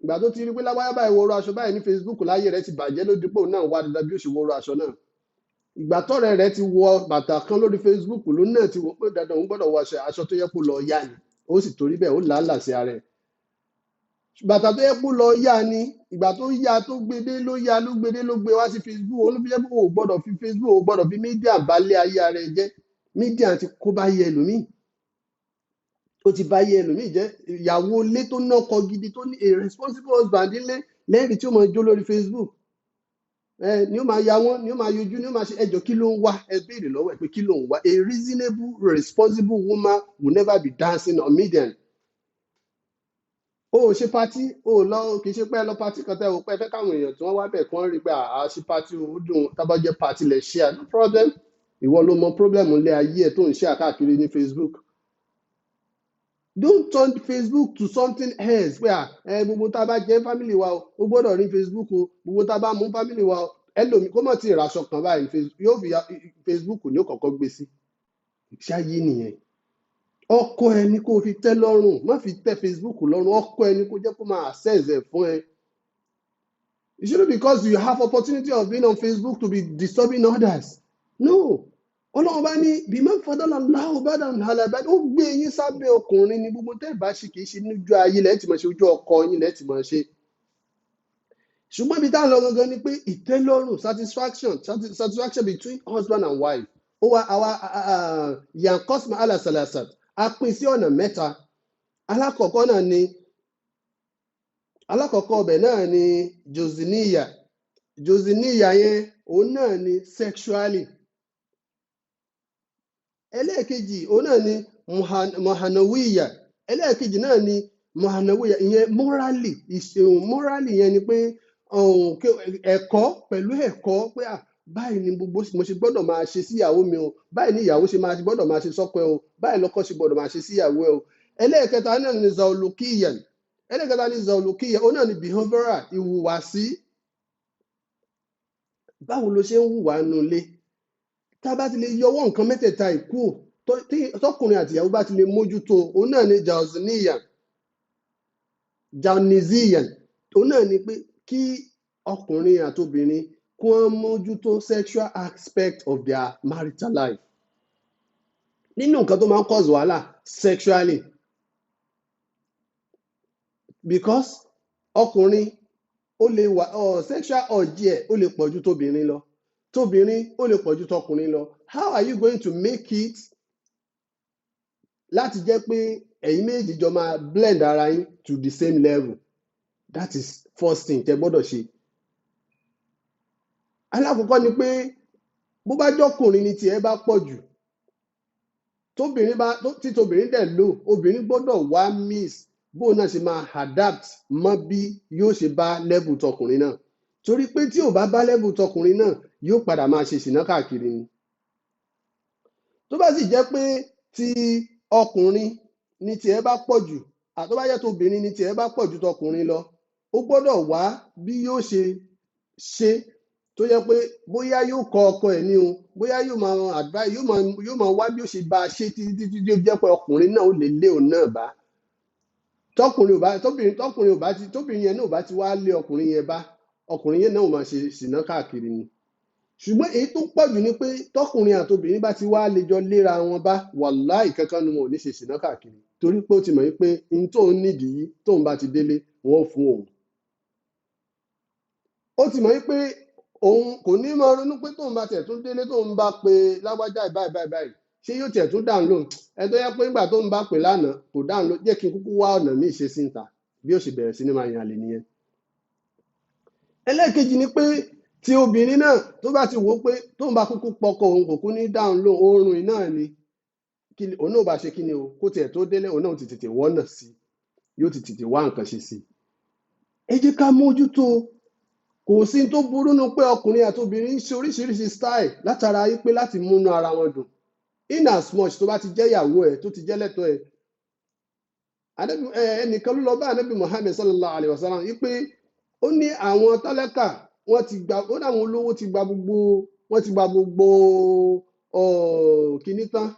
Ìgbà tó ti rí pé lágbáyà báyìí wọrọ aṣọ báyìí ní Facebook, láyé rẹ̀ ti bàjẹ́ lódìpọ̀ náà wá dandan bí ó ṣe wọrọ aṣọ náà. Ìgbà tọ́rẹ̀ rẹ̀ ti wọ bàtà kan lórí Facebook ló náà ti wọ pé dandan òun gbọ́dọ̀ wọ aṣọ tó yẹ kó lọ yá ni. Ó sì torí bẹ́ẹ̀ ó làálàá sí ara ẹ̀. Bàtà tó yẹ kó lọ yá ni, ìgbà tó yá tó gbedé ló yá ló gbedé ló gbé wá sí Facebook. Olúfíjẹ́ pé o gbọ́dọ̀ fi Facebook, o gbọ́dọ̀ fi mídíà balẹ̀ ayé ara ẹ jẹ́. Mídíà ti kó bá yẹ ẹlòmíì. Ó ti bá yẹ ẹlòmíì jẹ́. Ìyàwó ilé tó nọ́kọ gidi, tó ní a responsible husband ilé lẹ́rìí tí ó máa jó lórí Facebook. Ni ó máa ya wọ́n, ni ó máa yọjú, ni ó máa ṣe ẹjọ́ kí ló ń wá, ẹ béèrè lọ́wọ́ ẹ pé kí ló ń wá. A reasonable, responsible woman will never be dancing on median. O ò ṣe pati, o ò lọ, kì í ṣe pé ẹ lọ pati kan tẹ́ o pé ẹ fẹ́ káwọn èèyàn tí wọ́n wá bẹ̀ kí wọ́n rí pé ṣe pati o dùn, tábà jẹ́ pati lẹ̀ ṣe no problem. ìwọ ló mọ problem ilé ayé ẹ tó ń share káàkiri ní Facebook. Don't turn Facebook to something else pé gbogbo tá a bá jẹ family wa o gbọ́dọ̀ rí Facebook o, gbogbo tá a bá mú family wa o, ẹlòmíì kó mọ̀ tí ìraṣọ kan báyìí yóò fi Facebook ní ó kọ́kọ́ gbé sí. Ṣáyé nìyẹn. Ọkọ ẹ ní kó fi tẹ́ lọ́rùn, má fi tẹ́ Facebook lọ́rùn, ọkọ ẹ ní kó jẹ́ kó máa access ẹ̀ fún ẹ. It shouldn't be because you have opportunity of being on Facebook to be disturbing others. No. Ọlọ́run bá ní bí máa ń fọdọ́ lọ láwọ̀ bá dàn hàlàbá ó gbé yín sábẹ́ ọkùnrin ní gbogbo tẹ́ bá ṣe kì í ṣe níjú ayé lẹ́ẹ̀tì máa ṣe ojú ọkọ yín lẹ́ẹ̀tì máa ṣe. Ṣùgbọ́n ibi tá à ń lọ gangan ni pé ìtẹ́lọ́rùn satisfaction between husband and wife. Ó wá àwa yankosma alasalasat a pín sí ọ̀nà mẹ́ta. Alákọ̀ọ́kọ́ ọbẹ̀ náà ni josiniya yẹn òun náà ni sexually. Ẹlẹ́ẹ̀kejì òun náà ni mohanawiya, ẹlẹ́ẹ̀kejì náà ni mohanawiya ìyẹn morally yẹn ni pé ẹ̀kọ́ pẹ̀lú ẹ̀kọ́ pé báyìí ni gbogbo mo ṣe gbọ́dọ̀ máa ṣe síyàwó mi o, báyìí ni ìyàwó ṣe gbọ́dọ̀ máa ṣe sọ́kọ ẹ o, báyìí lọ́kọ ṣe gbọ́dọ̀ máa ṣe síyàwó ẹ o. Ẹlẹ́ẹ̀kẹta náà ni zaulukiya òun náà ni behavioral ìhùwàsí. Báwo ló ṣe ń hùwà nulẹ̀? Tá a bá ti lè yọwọ́ nǹkan mẹ́tẹ̀ẹ̀ta ìkú tọkùnrin àti ìyàwó bá ti lè mójútó òun náà ni jauniziyan òun náà ni pé kí ọkùnrin àti obìnrin kí wọ́n mójútó sexual aspect of their marital life. Nínú nǹkan tó máa ń cause wàhálà sexually because ọkùnrin ó lè wà sexual urge ẹ̀ ó lè pọ̀ ju tóbìnrin lọ, tóbìnrin ó lè pọ̀ ju tọkùnrin lọ. How are you going to make it láti jẹ́ pé ẹ̀yin méjì jọ máa blend ara yín to the same level? That is first thing tẹ́ gbọ́dọ̀ ṣe. Alákọ̀ọ́kọ́ ni pé bó bá jọ́kùnrin ni tiẹ̀ bá pọ̀ jù tí tóbìnrin dẹ̀ lò, obìnrin gbọ́dọ̀ wá miss bó náà ṣe máa adapt mọ́ bí yóò ṣe bá level tọkùnrin náà. Torí pé tí ò bá level tọkùnrin náà yóò padà máa ṣe ṣìnà káàkiri ni. Tó bá sì jẹ́ pé ti ọkùnrin ni tiẹ̀ bá pọ̀ jù àti tó bá jẹ́ tóbìnrin ni tiẹ̀ bá pọ̀ jù tọkùnrin lọ, ó gbọ́dọ̀ wá bí yóò ṣe tó yẹ pé bóyá yóò kọ ọkọ ẹ̀ ní o, bóyá yóò máa advice yóò máa wá bí ó ṣe bá a ṣe títí tí ó jẹ́ pé ọkùnrin náà ó lè lé òun náà bá. Tóbìnrin yẹn náà ò bá ti wá lé ọkùnrin yẹn bá, ọkùnrin yẹn náà ò máa ṣe ṣìnà káàkiri ni. Ṣùgbọ́n èyí tó pọ̀ jù ni pé tọkùnrin àti obìnrin bá ti wá lè jọ léra wọn bá, wàláì kankan ni wọn ò ní ṣe ṣìnà káàkiri torí pé ó ti mọ̀ wípé n tóun nídìí yìí tóun bá ti délé wọn ò fún òun. Ó ti mọ̀ wípé òun kò ní máa ronú pé tóun bá tẹ̀ tún délé tóun bá pe lágbájá báyìí ṣé yóò tẹ̀ tún dáhùn lóhùn. Ẹ tó yẹ pé nígbà tóun bá pè lánàá kò dáhùn lóhùn, jẹ́ kí n kúkú wá ọ̀nà míì ṣe sí ìta bí ó ṣe bẹ̀rẹ̀ sí ní máa yan àlè nìyẹn. Ẹlẹ́ẹ̀kejì ni pé tí obìnrin náà tó bá ti wò ó pé tóun bá kúkú pọkọ òun kò kú ní dáhùn lóhùn, oorun náà ni òun náà bá ṣe kí ni o, kó tiẹ̀ tó délé òun náà ti tètè wọ́nà sí, yóò ti tètè wá nǹkan ṣe sí. Ẹ jẹ́ ká mójútó. Kò sí tó burú nu pé ọkùnrin àti obìnrin ń ṣe oríṣiríṣi style látara yí pé láti múnú ara wọn dùn. In as much tó bá ti jẹ́ ìyàwó ẹ̀ tó ti jẹ́ lẹ́tọ̀ọ́ ẹ̀. Ẹnìkan ló lọ bá Ànábì Muhammad sallallahu alayhi wa sallam yí pé ó ní àwọn tálákà ó ní àwọn olówó ti gba gbogbo kìíní tán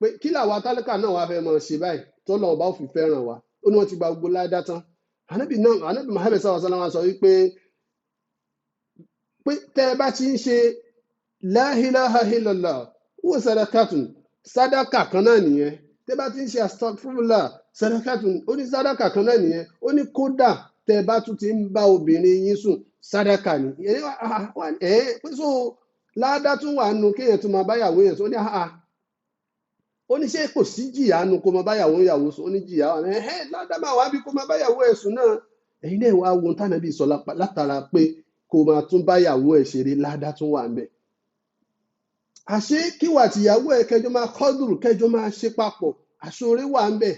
pé kí làwa tálákà náà wàá fẹ́ máa ṣe báyìí tọ́lọ́ ọba ò fi fẹ́ràn wa, ó ní wọ́n ti gba gbogbo ládá tán. Ànábì Muhammad sallallahu alayhi wa sallam sọ wípé tẹ́ ẹ bá ti ń ṣe la ilaha illallah wa sadaqatun sádàkà kan náà nìyẹn, tẹ́ bá ti ń ṣe astaghfirullah sadaqatun ó ní sádàkà kan náà nìyẹn, ó ní kódà tẹ́ bá tún ti ń bá obìnrin yín sùn sádàkà ni. So ládá tún wà nù kéèyàn tún máa báyàwó yẹn sùn, ó ní ṣé kò sí jìyà nù kó máa báyàwó yàwó sùn, ó ní jìyà wà ládá máa wá bí kó máa báyàwó ẹ̀ sùn náà. Ẹ̀yin náà wá wo tánàbí sọ látara pé kó máa tún báyàwó ẹ̀ ṣeré ládá tún wà ńbẹ̀. Àṣé kíwà tìyàwó ẹ̀ kẹjọ máa kọ́dùrù kẹjọ máa ṣe papọ̀, àṣọrẹ́ wà ńbẹ̀.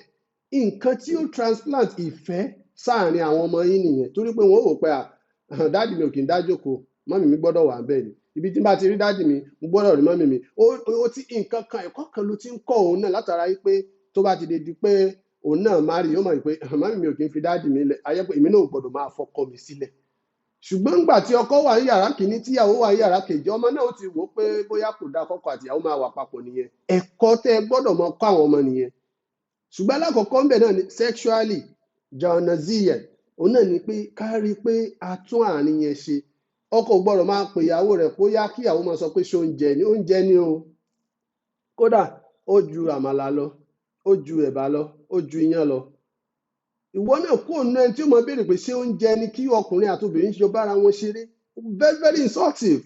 Nǹkan tí ó transplant ìfẹ́ sáàrin àwọn ọmọ yín nìyẹn torí pé wọ́n wò pé dáàdì mi ò kì í dájókòó, mọ́mì mi gbọ́dọ̀ wà ńbẹ̀ ni. ibi tí n bá ti rí dáàdì mi mo gbọ́dọ̀ rí mọ́mì mi. Ó ti nǹkan kan ẹ̀kọ́ kan ló ti ń kọ́ òun náà látara wípé tó bá ti di pé òun náà má rí yóò mọ̀ pé mọ́mì mi ò kí ń fi dáàdì mi lẹ̀ ayé pé èmi náà ò gbọ́dọ̀ máa fọkọ mi sílẹ̀. Ṣùgbọ́n nígbà tí ọkọ wà ní yàrá kìíní tíyàwó wà ní yàrá kejì ọmọ náà ó ti wò ó pé bóyá kò dáa kọ́kọ́ àtìyàwó máa wà papọ̀ nìyẹn. Ẹ̀kọ́ tẹ́ ẹ gbọ́dọ̀ mọ kọ́ àwọn ọmọ nìyẹn. Ṣùgbọ́n alákọ̀ọ́kọ́ ń bẹ̀ náà ni sexually jọ̀nàzíyẹ̀ òun náà ni pé ká rí i pé a tún àárín yẹn ṣe. Ọkọ ò gbọ́dọ̀ máa pè ìyàwó rẹ̀ kó yá kí ìyàwó máa sọ pé ṣé oúnjẹ ni o. Kódà ó ju àmàlà lọ, ó ju ẹ̀bà lọ, ó ju iyán lọ. Ìwọ náà kúrò nínú ẹni tí ó máa béèrè pé ṣé oúnjẹ ni kí ọkùnrin àti obìnrin ṣe bára wọn ṣeré. Very very insultive.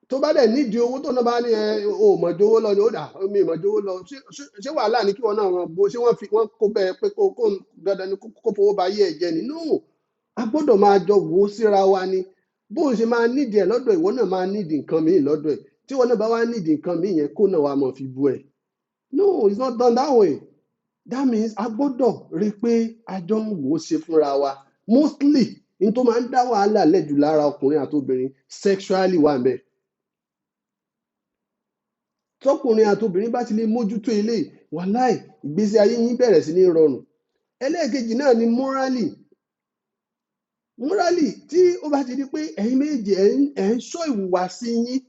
Tó bá dẹ̀ nídìí owó tó náà bá ní o ò mọ̀jọ owó lọ ni ó dà mi ì mọ̀jọ owó lọ ṣé wàhálà ni kí wọn náà wọn bó ṣé wọ́n kó bẹ́ẹ̀ pé kó dandan ni kó fowó ba ayé ẹ̀ jẹ́ ni. No, a gbọ́dọ̀ máa jọ wò ó síra wa ni. Bó ṣe máa nídìí ẹ̀ lọ́dọ̀ ìwọ náà máa nídìí nǹkan míì lọ́dọ̀ ẹ̀. Tí wọn náà bá wá nídìí nǹkan míì yẹn kó náà wá mọ̀ fi bú ẹ̀. No, it's not done that way. That means a gbọ́dọ̀ rí i pé a jọ ń wò ó ṣe fúnra wa. Mostly n tó máa ń dá wàhálà lẹ́jù lára ọkùnrin àti obìnrin sexually wà ńbẹ̀. Tọkùnrin àti obìnrin bá ti lè mójútó eléyìí wàláì ìgbésí ayé yín bẹ̀rẹ̀ sí ní rọrùn. Ẹlẹ́ẹ̀kejì náà ni morally tí ó bá ti di pé ẹ̀yin méjèèjì ẹ̀ ń ṣọ́ ìhùwàsí yín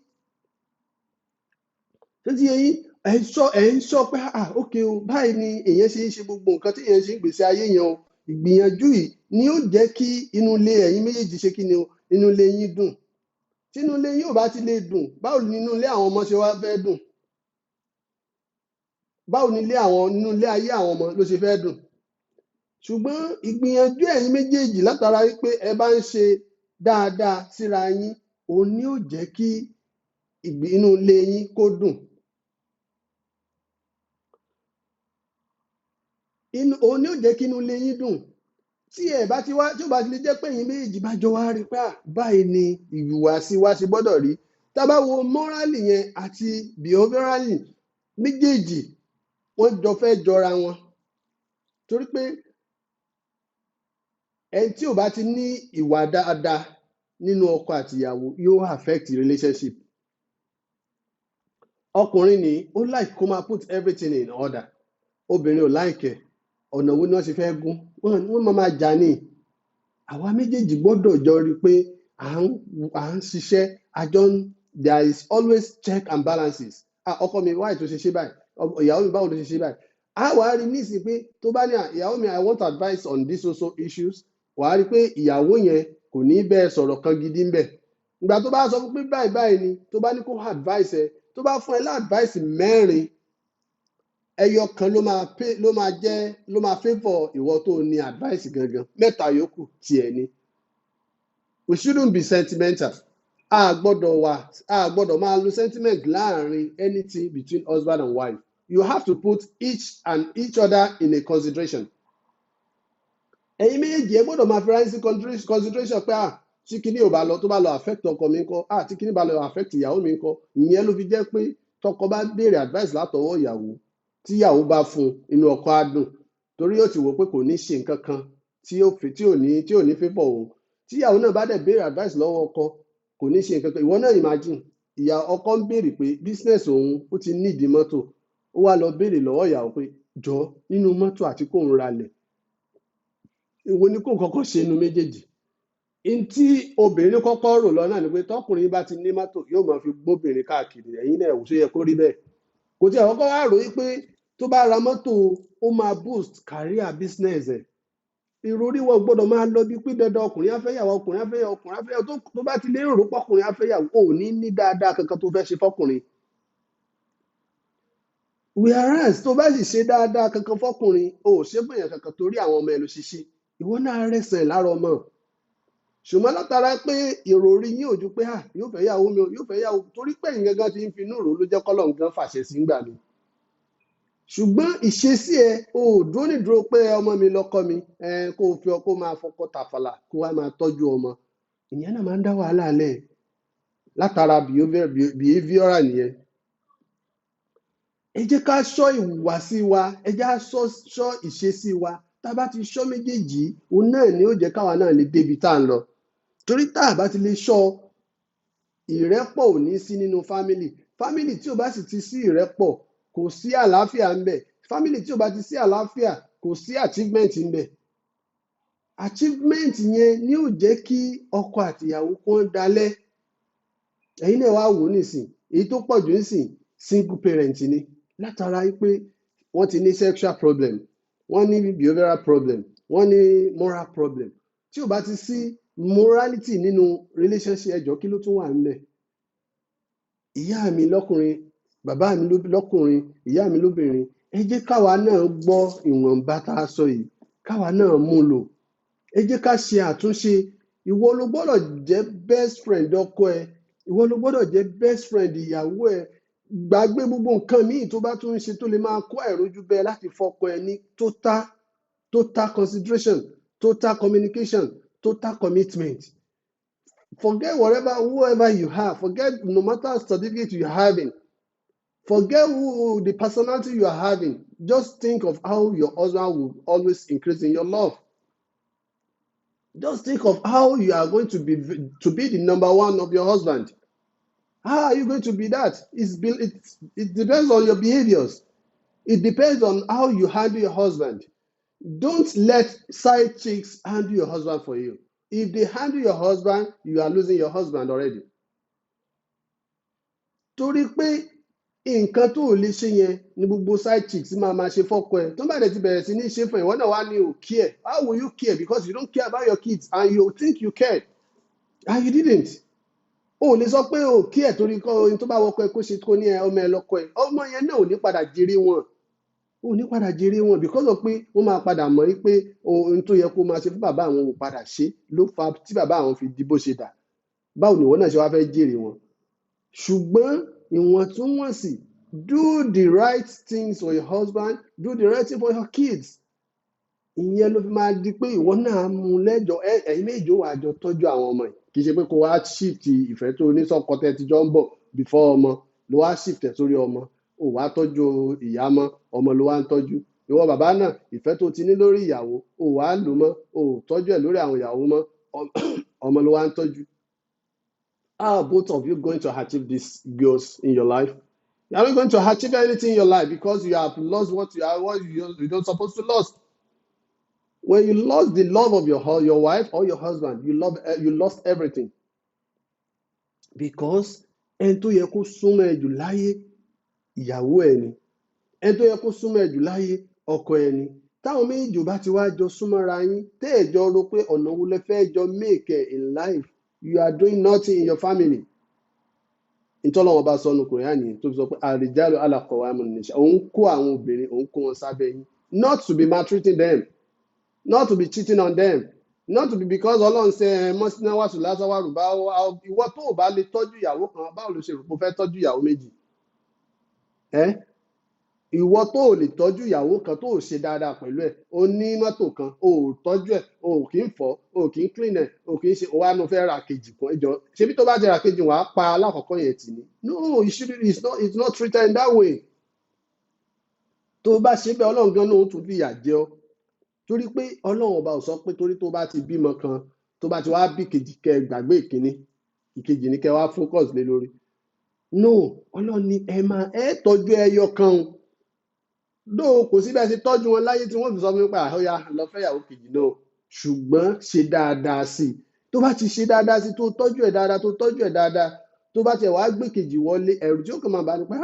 tó ti yé yín ẹ̀ ń ṣọ́ pé ok o báyìí ni èèyàn ṣe ń ṣe gbogbo nǹkan tí èèyàn ṣe ń gbèsè ayé yẹn o. Ìgbìyànjú yìí ni ó jẹ́ kí inú ilé ẹ̀yin méjèèjì ṣe kí ni o inú ilé yín dùn. Tí inú ilé yín ò bá ti lè dùn báwo ni inú ilé àwọn ọmọ ṣe wá fẹ́ dùn? Báwo ni nínú ilé ayé àwọn ọmọ ló ṣe fẹ́ dùn? Ṣùgbọ́n ìgbìyànjú ẹ̀yin méjèèjì látara wípé ẹ bá ń ṣe dáadáa síra yín òun ni ó jẹ́ kí inú ilé yín kó dùn. Òun ni ó jẹ́ kí inú ilé yín dùn. Tí ẹ bá ti wá tí ó bá ti lè jẹ́ pé ẹ̀yin méjèèjì bá jọ wá rí pé báyìí ni ìhùwàsí wa ṣe gbọ́dọ̀ rí. Tá bá wo morally yẹn àti behaviorally méjèèjì wọ́n jọ fẹ́ jọra wọn. Torí pé ẹni tí ò bá ti ní ìwà dáadáa nínú ọkọ àti ìyàwó yóò affect relationship. Ọkùnrin ni ó like kó máa put everything in order. Obìnrin ò like ẹ̀. Ọ̀nà wo ni wọ́n ṣe fẹ́ gún? Wọ́n máa jà ní. Àwa méjèèjì gbọ́dọ̀ jọ rí pé à ń ṣiṣẹ́ there is always check and balances. Ọkọ mi why tó ṣe ṣe báyìí? Ìyàwó mi báwo ló ṣe ṣe báyìí? Wàá rí nísìnyí pé tó bá ní ìyàwó mi I want advice on these social issues. Wàá rí pé ìyàwó yẹn kò ní bẹ́ẹ̀ sọ̀rọ̀ kan gidi ń bẹ̀. Ìgbà tó bá sọ pé báyìí ni tó bá ní kó advice ẹ tó bá fún ẹ advice 4 ẹyọ kan ló máa favour ìwọ tó ní advice gangan 3 yòókù tiẹ̀ ni. We shouldn't be sentimental. A gbọ́dọ̀ máa lo sentiment láàrin anything between husband and wife. You have to put each other in a consideration. Ẹ̀yin méjèèjì ẹ gbọ́dọ̀ máa fi ráyé sí consideration pé tí kinní ò bá lọ tó bá lọ affect ọkọ mi ńkọ́ tí kinní bá lọ affect ìyàwó mi ńkọ́. Ìyẹn ló fi jẹ́ pé tọkọ bá béèrè advice látọwọ́ ìyàwó tí ìyàwó bá fún inú ọkọ á dùn torí yóò ti wò pé kò ní ṣe nǹkan kan tí ò ní favour òun. Tí ìyàwó náà bá dẹ̀ béèrè advice lọ́wọ́ ọkọ kò ní ṣe nǹkan kan. Ìwọ náà imagine ọkọ ń béèrè pé business òun ó ti nídìí mọ́tò ó wá lọ béèrè lọ́wọ́ ìyàwó pé jọ nínú mọ́tò àti kóun ralẹ̀ èwo ni kóun kọ́kọ́ ṣe inú méjèèjì. Tí obìnrin kọ́kọ́ rò lọ náà ni pé tọkùnrin bá ti ní mọ́tò yóò máa fi gbóbìnrin káàkiri. Ẹ̀yin náà ṣó yẹ kó rí bẹ́ẹ̀. Kò tí àwọn kọ́ wá rò wípé tó bá ra mọ́tò ó máa boost career business ẹ̀. Ìròrí wọn gbọ́dọ̀ máa lọ bí pé dandan ọkùnrin afẹ́yàwó tó bá ti lè rò pọ́kùnrin afẹ́yàwó ò ní dáadáa kankan tó fẹ́ ṣe fọ́kùnrin. Whereas tó bá sì ṣe dáadáa kankan fọ́kùnrin ò ṣe bẹ̀yàn kankan torí àwọn ọmọ ẹ̀ ló ṣiṣẹ́ ìwọ náà rẹ̀sẹ̀ lára ọmọ. Ṣùgbọ́n látara pé ìròrí yín ò ju pé yóò fẹ́ yàwó mi yóò fẹ́ yàwó torí pé ẹ̀yin gangan ti ń finú rò ló jẹ́ kọ́lọ̀ nǹkan fàṣẹ sí ń gbà mí. Ṣùgbọ́n ìṣesí ẹ ò dúró nídúró pé ọmọ mi lọ́kọ mi kó o fi ọkọ máa fọkọ tàfàlà kó wá máa tọ́jú ọmọ. Ìyẹn náà máa ń dá wàhálà lẹ̀ látara behavioral nìyẹn. Ẹ jẹ́ ká ṣọ́ ìhùwàsí wa ẹ jẹ́ ká ṣọ́ ìṣesí wa tá a bá ti ṣọ́ méjèèjì òun náà ni ó jẹ́ káwa náà lè débi tá à ń lọ. Torí tá a bá ti lè ṣọ́ ìrẹ́pọ̀ ò ní sí nínú family tí ò bá sì ti sí ìrẹ́pọ̀ kò sí àlàáfíà ń bẹ, family tí ò bá ti sí àlàáfíà kò sí achievement ń bẹ. Achievement yẹn ni ó jẹ́ kí ọkọ àtìyàwó kan dalẹ̀. Ẹ̀yin náà wá wò nísìn, èyí tó pọ̀ jù nísìn single parent ni, látara pé wọ́n ti ní sexual problem, wọ́n ní behavioral problem, wọ́n ní moral problem. Tí ò bá ti sí morality nínú relationship, ẹjọ́ kí ló tún wà nílẹ̀? Ìyá mi lọ́kùnrin, bàbá mi lọ́kùnrin, ìyá mi lóbìnrin, ẹ jẹ́ káwa náà gbọ́ ìwọ̀nba tá a sọ yìí, káwa náà mú lò. Ẹ jẹ́ ká ṣe àtúnṣe. Ìwọ ló gbọ́dọ̀ jẹ́ best friend ọkọ ẹ, ìwọ ló gbọ́dọ̀ jẹ́ best friend ìyàwó ẹ. Gbàgbé gbogbo nǹkan míì tó bá tún ń ṣe tó lè máa kó àìrójú bẹ́ẹ̀ láti fọkọ ẹ ní total consideration, total communication, total commitment. Forget whoever you have. Forget no matter certificate you are having. Forget the personality you are having. Just think of how your husband will always increase in your love. Just think of how you are going to be the number one of your husband. How are you going to be that? It depends on your behaviors. It depends on how you handle your husband. Don't let side chicks handle your husband for you. If they handle your husband, you are losing your husband already. Torí pé nǹkan tó ò lè ṣe yẹn ni gbogbo side chicks máa ṣe fọ́kọ ẹ̀. Tó bá dẹ̀ ti bẹ̀rẹ̀ sí ní ṣe fún ẹ̀, ìwọ náà wá ní ò care. How will you care? Because you don't care about your kids and you think you cared and you didn't. O lè sọ pé o care torí ohun tó bá wọkọ ẹ kó ṣe kó ní ọmọ ẹ lọ́kọ ẹ. Ọmọ yẹn náà ò ní padà jèrè wọn. Ò ní padà jèrè wọn because of pé wọ́n máa padà mọ̀ wípé ohun tó yẹ kó máa ṣe fún bàbá àwọn ò padà ṣe ló fa tí bàbá àwọn fi di bó ṣe dà. Báwo ni ìwọ náà ṣe wá fẹ́ jèrè wọn? Ṣùgbọ́n ìwọ̀ntúnwọ̀nsì, do the right things for your husband, do the right thing for your kids. Ìyẹn ló fi máa di pé ìwọ náà mú lẹ́jọ́ ẹ̀yin méjì ó wà jọ tọ́jú àwọn ọmọ yìí. Kì í ṣe pé kó wá shift ìfẹ́ tó ní sọ́kọ tẹ́ ti jọ ń bọ̀ before ọmọ ló wá shift ẹ̀ sórí ọmọ. Ó wá tọ́jú ìyá mọ́, ọmọ ló wá ń tọ́jú. Ìwọ bàbá náà, ìfẹ́ tó ti ní lórí ìyàwó, ó wá lò mọ́, ó tọ́jú ẹ̀ lórí àwọn ìyàwó mọ́, ọmọ ló wá ń tọ́jú. How are both of you going to achieve these goals in your life? You are not going to achieve anything in your life because you have lost what you don't supposed to lose. When you lost the love of your wife or your husband, you lost everything. Because ẹni tó yẹ kó súnmọ́ ẹ jù láyé ìyàwó ẹ ni. Ẹni tó yẹ kó súnmọ́ ẹ jù láyé ọkọ ẹ ni. Táwọn méjì ò bá ti wá jọ súnmọ́ra yín, tẹ́ ẹ̀ jọ rò pé ọ̀nà wo lẹ fẹ́ jọ make in life, you are doing nothing in your family. Ìtọ́lọ́wọ́n bá sọnù Kùránì tó fi sọ pé àrìjálù alákọ̀wámù nìṣà. Òun kó àwọn obìnrin, òun kó wọn sábẹ́ yín. Not to be maltreating them. Not to be cheating on them. Not to be because Ọlọ́run ṣe mọ́sínáwá sùn lásánwárù bá ìwọ tó ò bá lè tọ́jú ìyàwó kan, báwo ló ṣe rò pé o fẹ́ tọ́jú ìyàwó méjì? Ìwọ tó ò lè tọ́jú ìyàwó kan tó ò ṣe dáadáa pẹ̀lú ẹ̀, o ní mọ́tò kan, o ò tọ́jú ẹ̀, o ò kì í fọ̀, o ò kì í clean ẹ̀, o kì í ṣe, o wá nu fẹ́ ra kejì kan ẹjọ́. Ṣebí tó bá ti ra kejì wàá pa alákọ̀ọ́kọ́ yẹn tì ní. No, it's not treated in that way. Tó bá ṣe bẹ́ẹ̀ Ọlọ́run gan-an ó tún fìyà jẹ ọ́. Torí pé Ọlọ́run ọba ò sọ pé torí tó bá ti bímọ kan, tó bá ti wá bí kejì kẹ́ gbàgbé ìkíní, ìkejì ní kẹ́ wá focus lé lórí. No, Ọlọ́run ní ẹ tọ́jú ẹyọ kan. Dó kò sí bẹ́ẹ̀ ṣe tọ́jú wọn láyé tí wọ́n fi sọ fún mi pé àhóyá lọ fẹ́ ìyàwó kejì náà. Ṣùgbọ́n ṣe dáadáa sí i. Tó bá ti ṣe dáadáa sí i, tó tọ́jú ẹ̀ dáadáa, tó bá tiẹ̀ wá gbé kejì wọlé, ẹ̀rù tí ó kàn máa bá ní pé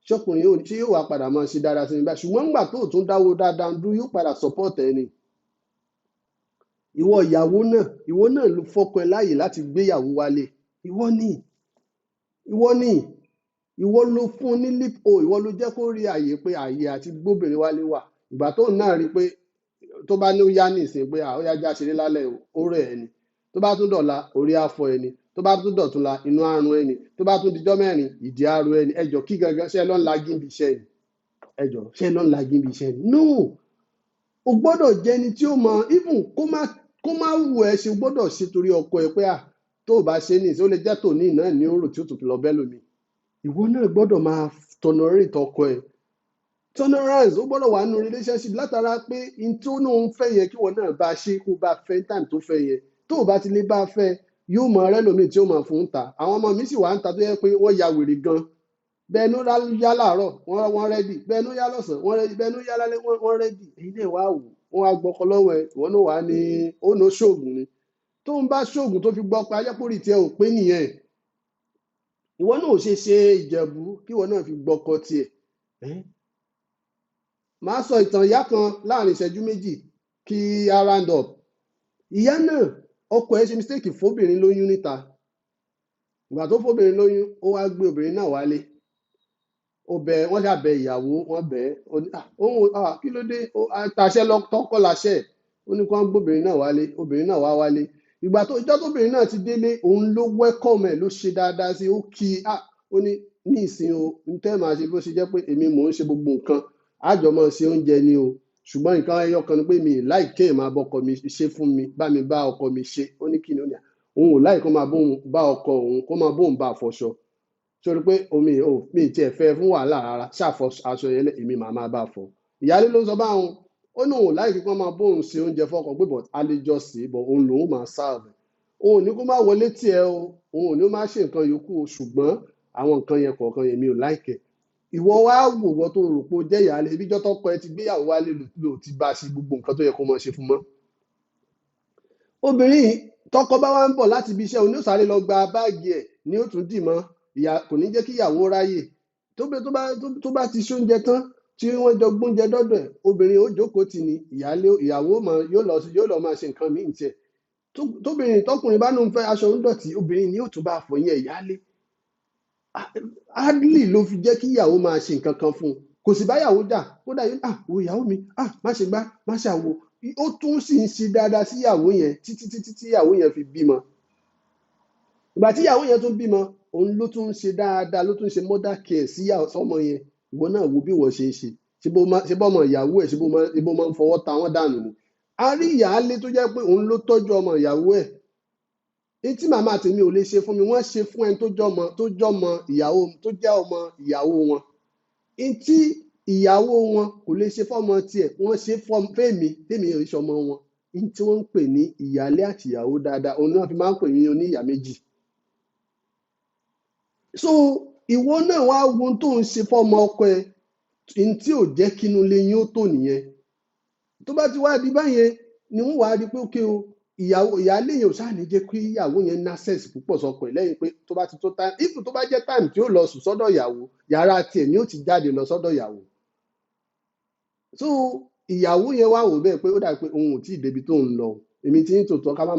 ṣọkùnrin ṣé yóò wá padà máa ṣe dáadáa sí mi báyìí. Ṣùgbọ́n nígbà tó tún dáwó dáadáa dúró yóò padà support ẹ ni. Ìwọ ìyàwó náà ló fọ́kọ ẹ láàyè láti gbéyàwó wálé. Ìwọ ló fún ní lip o, ìwọ ló jẹ́ kó rí àyè pé àyè àti gbóbìnrin wálé wà. Ìgbà tó náà rí pé tó bá ní ó yá ní ìsìn pé ó yá já ṣeré lálẹ́ ó rẹ̀ ẹni. Tó bá tún dọ̀la orí afọ ẹni. Tó bá tún dọ̀túnla inú àrùn ẹni. Tó bá tún dijọ́ mẹ́rin ìdí àrùn ẹni. Ẹjọ́ kí gangan ṣe lọ́n la gíbi iṣẹ́ ni. Ẹjọ́ ṣe lọ́n la gíbi iṣẹ́ ni. No, o gbọ́dọ̀ jẹ́ ẹni tí ó mọ even kó má wù ẹ́ ṣe o gbọ́dọ̀ ṣe torí ọkọ ẹ pé tó o bá ṣe ní ìṣe ó lè jẹ́ tòní náà ní òrò tí ó tún fi lọ bẹ́ lómi. Ìwọ náà gbọ́dọ̀ máa tolerate ọkọ ẹ. Tolerance ó gbọ́dọ̀ wà nínú relationship látara pé n tó náà ń fẹ́ yẹn kí ìwọ náà bá ṣe kó bá fẹ́ time tó fẹ́ yẹn. Tó o bá ti lè bá fẹ́, yóò mọ ọ̀rẹ́ lómi tí ó mọ̀ fún ta àwọn ọmọ mi sì wà ń ta tó yẹ pé wọ́n ya wèrè gan bẹ́ẹ̀ ló yá láàárọ̀ wọ́n rẹ́dì bẹ́ẹ̀ ló yá lọ́sàn-án wọ́n rẹ́dì bẹ́ẹ̀ ló yá lálẹ́ wọ́n rẹ́dì èyí lè wá wò wọ́n wá gbọ́kọ lọ́wọ́ ẹ̀ ìwọ náà wà ní ó ná ṣoògùn ni tó ń bá ṣoògùn tó fi gbọ́ pa ajẹ́pòrì tiẹ̀ ò pé nìyẹn ìwọ náà ò ṣe ìjẹ̀bú kí ìwọ náà fi gbọ́kọ tiẹ̀ màá sọ ìtàn ìyá kan láàrin ìṣẹ́jú méjì kí a round up ìyá náà ọkọ ẹ̀ ṣe mistake fóbìnrin lóyún níta ìgbà tó fóbìnrin lóyún ó wá gbé obìnrin náà wálé wọ́n ṣàbẹ ìyàwó wọ́n bẹ̀ ẹ́ kí ló dé àtàṣẹ tọkọ láṣẹ ó ní kí wọ́n gbóbìnrin náà wálé obìnrin náà wá wálé ìgbà tó ìjọ́ tóbìnrin náà ti délé òun ló welcome ẹ̀ ló ṣe dáadáa sí ó kí ó ní ìsìn o ń tẹ́ màá ṣe bó ṣe jẹ́ pé èmi mò ń ṣe gbogbo nǹkan àjọmọ̀ ṣe oúnjẹ ni o ṣùgbọ́n nǹkan ẹyọ kan ni pé mi láìké máa bọ́kọ mi ṣe fún mi bá mi bá ọkọ mi ṣe ó ní kí ni ó ní òun ò láì kó máa bóun bá ọkọ òun kó máa bóun bá fọṣọ sórí pé omi ò mi tiẹ̀ fẹ́ fún wàhálà rárá ṣàfọ aṣọ yẹn èmi màá máa bá fọ ìyáálé ló ń sọ báwọn ó ní òun ò láì kí wọ́n máa bóun ṣe oúnjẹ fọkàn pé bọ̀ àlejò sí bọ̀ òun lòun máa sáàbù òun ò ní kó má wọlé tiẹ̀ o òun ò ní má ṣe nǹkan yòókù o ṣùgbọ́n àwọn nǹkan yẹn kọ̀ọ̀kan yẹn mi ò láìkẹ́ ìwọ wá wò wọ́n tó rò pé ó jẹ́ ìyáálé ibíjọ́ tọkọ ẹ ti gbéyàwó wálé lò ti bá ṣe gbogbo nǹkan tó yẹ kó máa ṣe fún mọ́ obìnrin tọkọ bá wá ń bọ̀ láti ibi iṣẹ́ òun ní ó sáré lọ gba báàgì ẹ̀ ní ó tún dì mọ́ kò ní jẹ́ kí ìyàwó ráyè tó bá ti ṣóúnjẹ tán tí wọ́n jọ gbóúnjẹ dọ́dọ̀ ẹ̀ obìnrin ó jókòó tì ní ìyàwó yóò lọ máa ṣe nǹkan míì tiẹ̀ tóbìnrin tọkùnrin bá lóun fẹ́ aṣọ ń dọ̀tí obìnrin ni ó tún bá fọ yẹn ìyáálé hardly ló fi jẹ́ kí ìyàwó máa ṣe nǹkan kan fún un kò sì báyàwó jà kódà yóò wo ìyàwó mi má ṣe gbá má ṣàwo ó tún sì ń ṣe dáadáa sí ìyàwó yẹn títí tí ìyàwó yẹn fi bímọ ìgbà tí ìyàwó yẹn tún bímọ òun ló tún ń ṣe dáadáa ló tún ń ṣe mother care sí ọmọ yẹn ìwọ náà wo bí wọ́n ṣe ń ṣe ṣe bọ́ ọmọ ìyàwó ẹ̀ ṣe bó máa ń fọwọ́ ta wọ́n dànù ni a rí ìyáálé tó jẹ́ pé òun ló tọ́jú ọmọ ìyàwó ẹ̀ etí màmá tèmi ò lè ṣe fún mi wọ́n ṣe fún ẹni tó jọmọ ìyàwó tó jẹ́ ọmọ ìyàwó wọn etí ìyàwó wọn kò lè ṣe fọ́mọ tiẹ̀ wọ́n ṣe fẹ́mi ò ṣe ọmọ wọn tí wọ́n ń pè ní ìyálé àti ìyàwó dáadáa òun náà fi máa ń pè ní oníyà méjì so ìwọ náà wá wo tó ń ṣe fọ́mọ ọkọ ẹ tí ò jẹ́ kínú lé yín ó tò nìyẹn tó bá ti wá di báyẹn ni wọ́n wá rí pé ókè o ìyáálé yẹn ò sáà ní jẹ́ kí ìyàwó yẹn ná access púpọ̀ sọ́kọ ẹ̀ lẹ́yìn pé tó bá ti tó time if tó bá jẹ́ time tí ó lọ sùn sọ́dọ̀ ìyàwó yàrá tiẹ̀ ni ó ti jáde lọ sọ́dọ̀ ìyàwó so ìyàwó yẹn wá wò bẹ́ẹ̀ pé ó dà pé òun ò tí ì débi tó ń lọ èmi tí ń tòótọ́ ká má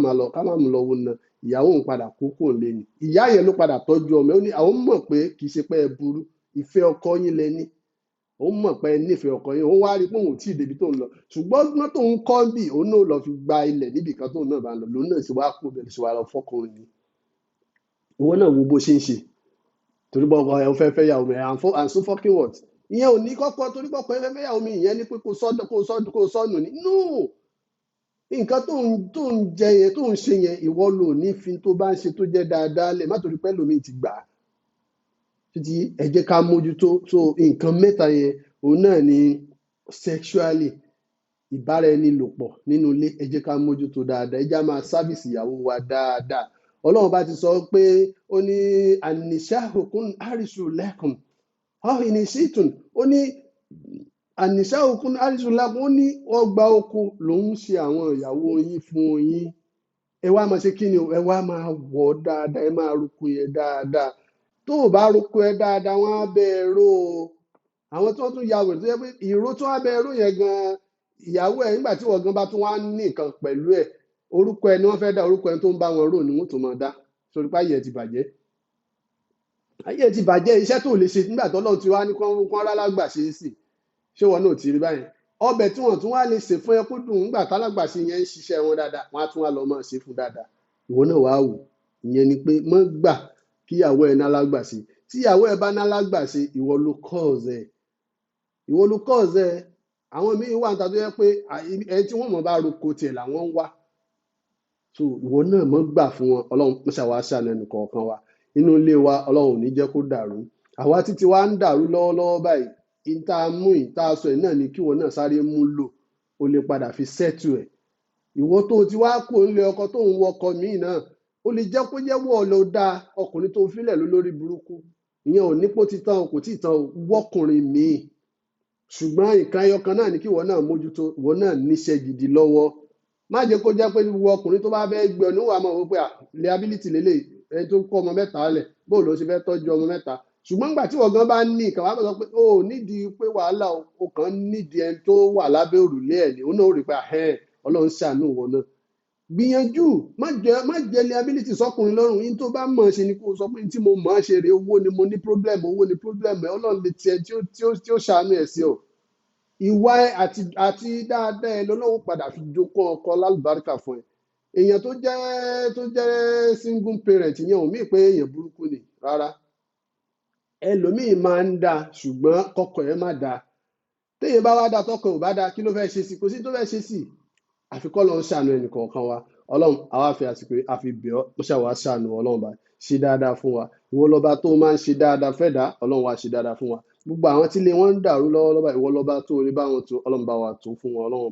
mú lọ wo na ìyàwó òun padà kókó lé ni ìyá yẹn ló padà tọ́jú ọmọ ó ní àwọn mọ̀ pé kì í ṣe pé ẹ burú ìfẹ́ ọkọ yín lẹ ní òun mọ̀ pé nífẹ̀ẹ́ ọkọ yẹn òun wá rí pé òun ò tí ì débi tó ń lọ ṣùgbọ́n ọgbọ́n tó ń kọ́ bì òun náà lọ fi gba ilẹ̀ níbì kan tóun náà bá ń lọ lòun náà sì wá kó bẹ̀rẹ̀ sí wa lọ fọkùnrin ni ìwọ náà wo bó ṣe ń ṣe torí bọ́ ọkọ ẹ̀ ń fẹ́ yàwó mi and so fucking what ìyẹn ò ní kọ́kọ́ torí bọ́ ọkọ ẹ̀ fẹ́ yàwó mi ìyẹn ní pé kó sọ́nù ni no nǹkan tó ń jẹ yẹn tó ń ṣe yẹn ìwọ lò ní fi tó bá ń ṣe tó jẹ́ dáadáa lẹ̀ má torí pẹ́ lómi ti gbà á títí ẹ jẹ́ ká mójútó so nǹkan mẹ́ta yẹn òun náà ni sexually ìbáraẹnilòpọ̀ nínú ilé ẹ jẹ́ ká mójútó dáadáa ẹ jẹ́ á máa sáfìsì ìyàwó wa dáadáa ọlọ́run bá ti sọ pé ó ní an-nisā'u harisun lakum aw in shi'tum ó ní an-nisā'u harisun lakum ó ní ọgbà oko lòún ṣe àwọn ìyàwó yín fún yín ẹ wá máa ṣe kí ni ẹ wá máa wọ̀ dáadáa ẹ máa roko yẹn dáadáa tó o bá roko ẹ dáadáa wọn á bẹ ẹ ró o àwọn tí wọn tún ya wèrè tó yẹ pé ìró tó wá bẹ ẹ ró yẹn gan ìyàwó ẹ nígbà tí wọn gan bá tún wá ní nǹkan pẹ̀lú ẹ orúkọ ẹ ni wọn fẹ́ dá orúkọ ẹ tó ń bá wọn rò ni wọn tó máa dá sórí pé ayé ẹ ti bàjẹ́ ayé ẹ ti bàjẹ́ iṣẹ́ tó lè ṣe nígbà tó lọ́run ti wá ní kán rálágbà ṣe é sì ṣé wọn náà ti rí báyẹn ọbẹ̀ tí wọ́n tún wá lè ṣe fún ẹ kó dùn nígbà tálágbà ṣe yẹn ń ṣiṣẹ́ wọn dáadáa wọn á tún wá lọ máa ṣe fún dáadáa ìwọ náà wàá wò ìyẹn ni pé mọ́ gbà kíyàwó ẹ nálágbà ṣe tíyàwó ẹ bá nálágbà ṣe ìwọ ló kọ́ọ̀zẹ̀ àwọn míín wà níta tó yẹ pé ẹni tí wọ́n mọ̀ bá roko tiẹ̀ làwọn ń wá so ìwọ náà mọ́ gbà fún wọn ọlọ́run mọ́ṣá wa ṣàánú ẹnì kọ̀ọ̀kan wa inú ilé wa ọlọ́run ò ní jẹ́ kó dàrú àwa títí wa ń dàrú lọ́wọ́lọ́wọ́ báyìí ìta mú ìta sọ ẹ̀ náà ni kí wọn náà sáré mú lò ó lè padà fi sẹ́tù ẹ̀ ìwọ tó ti wá kó nílé ọkọ tó ń wọkọ míì náà ó lè jẹ́ kó jẹ́ wọ̀ ló dáa ọkùnrin tó filẹ̀ ló lórí burúkú ìyẹn ò ní pó ti tán o kò tí ì tán o wọ́kùnrin míì ṣùgbọ́n nǹkan ẹyọ kan náà ni kí ìwọ náà mójútó ìwọ náà níṣẹ́ gidi lọ́wọ́ má jẹ́ kó jẹ́ pé gbogbo ọkùnrin tó bá fẹ́ gbé ọ níwàá mọ̀ wípé liability lélẹ̀ ẹni tó kọ́ ọmọ mẹ́ta lẹ̀ bóò ló ṣe fẹ́ tọ́jú ọmọ mẹ́ta ṣùgbọ́n nígbà tí wọ́n gan bá ní nǹkan wàá sọ pé ó nídìí pé wàhálà o kàn nídìí ẹni tó wà lábẹ́ òrùlé ẹ̀ ní ó náà ó rí pé ọlọ́run ṣàánú wọn náà gbìyànjú má jẹ́ liability sọkùnrin lọ́rùn yín tó bá mọ̀ ṣe ni kó sọ pé tí mo mọ̀ ṣe rè owó ni mo ní problem ẹ̀ ọlọ́run lè tiẹ̀ tí ó ṣàánú ẹ̀ sí ọ ìwà ẹ àti dáadáa ẹ lọ́lọ́run padà fi jókòó ọkọ lálùbáríkà fún ẹ èèyàn tó jẹ́ single parent yẹn ò mí pé èèyàn burúkú ni rárá ẹlòmíì máa ń da ṣùgbọ́n kọkọ ẹ má da téèyàn bá wá da tọkọ ò bá da kí ló fẹ́ ṣe sí kò sí tó fẹ́ ṣe sí àfikọ́ lọ́n ṣàánú ẹnì kọ̀ọ̀kan wa ọlọ́run àwa fi àsìkò àfi bẹ̀ ọ́ ó ṣàwá ṣàánú ọlọ́run bá ṣe dáadáa fún wa ìwọ lọ́ba tó máa ń ṣe dáadáa fẹ́ dá ọlọ́run wa ṣe dáadáa fún wa gbogbo àwọn tí ilé wọn ń dàrú lọ́wọ́lọ́wọ́ ìwọ lọ́ba tó orí bá wọn tó ọlọ́run bá wa tó fún wọn ọlọ́run bá.